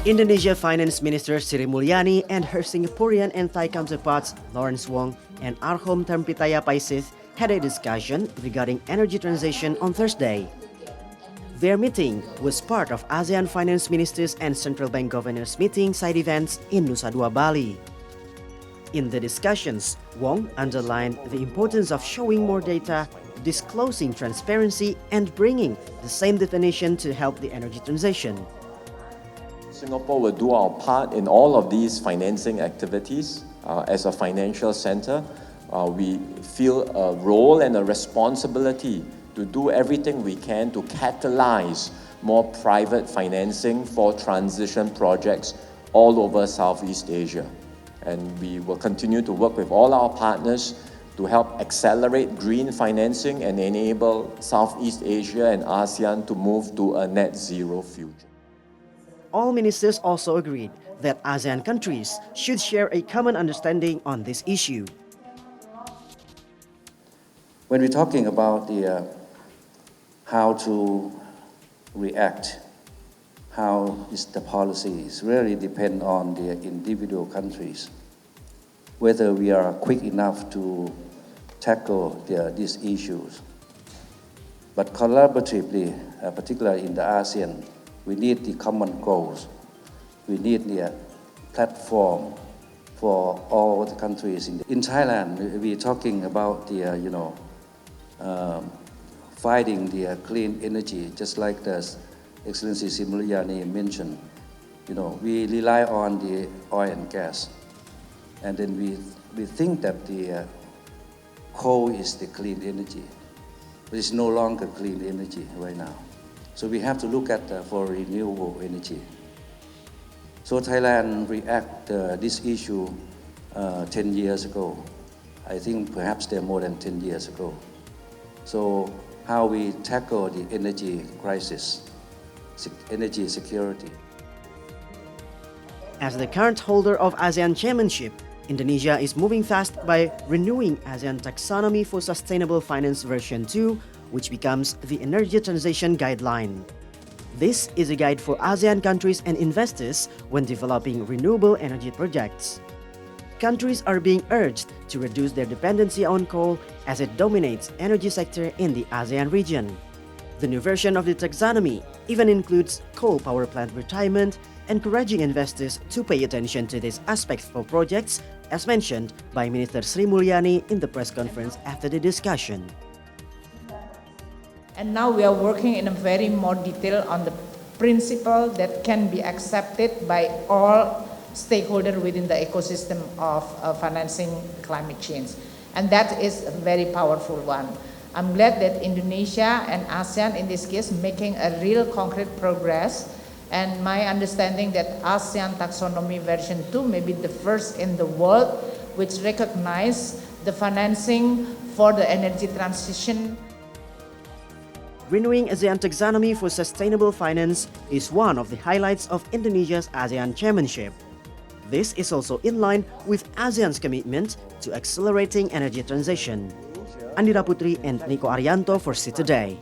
Indonesia Finance Minister Sri Mulyani and her Singaporean and Thai counterparts Lawrence Wong and Arham Termpitaya Paisith had a discussion regarding energy transition on Thursday. Their meeting was part of ASEAN Finance Ministers and Central Bank Governors meeting side events in Nusa Dua, Bali. In the discussions, Wong underlined the importance of showing more data, disclosing transparency, and bringing the same definition to help the energy transition. Singapore will do our part in all of these financing activities. As a financial center, we feel a role and a responsibility to do everything we can to catalyze more private financing for transition projects all over Southeast Asia. And we will continue to work with all our partners to help accelerate green financing and enable Southeast Asia and ASEAN to move to a net zero future. All ministers also agreed that ASEAN countries should share a common understanding on this issue. When we're talking about how to react, how is the policies really depend on the individual countries, whether we are quick enough to tackle these issues. But collaboratively, particularly in the ASEAN, we need the common goals. We need the platform for all the countries. In Thailand, we're talking about fighting the clean energy, just like the Excellency Sri Mulyani mentioned. We rely on the oil and gas, and then we think that the coal is the clean energy, but it's no longer clean energy right now. So we have to look at for renewable energy. So Thailand reacted this issue 10 years ago. I think perhaps they're more than 10 years ago. So how we tackle the energy crisis, energy security. As the current holder of ASEAN chairmanship, Indonesia is moving fast by renewing ASEAN Taxonomy for Sustainable Finance version 2, which becomes the Energy Transition Guideline. This is a guide for ASEAN countries and investors when developing renewable energy projects. Countries are being urged to reduce their dependency on coal as it dominates energy sector in the ASEAN region. The new version of the taxonomy even includes coal power plant retirement, encouraging investors to pay attention to these aspects for projects, as mentioned by Minister Sri Mulyani in the press conference after the discussion. And now we are working in a very more detail on the principle that can be accepted by all stakeholders within the ecosystem of financing climate change. And that is a very powerful one. I'm glad that Indonesia and ASEAN in this case making a real concrete progress. And my understanding that ASEAN Taxonomy version 2 may be the first in the world which recognize the financing for the energy transition. Renewing ASEAN Taxonomy for Sustainable Finance is one of the highlights of Indonesia's ASEAN chairmanship. This is also in line with ASEAN's commitment to accelerating energy transition. Andira Putri and Niko Arianto for See Today.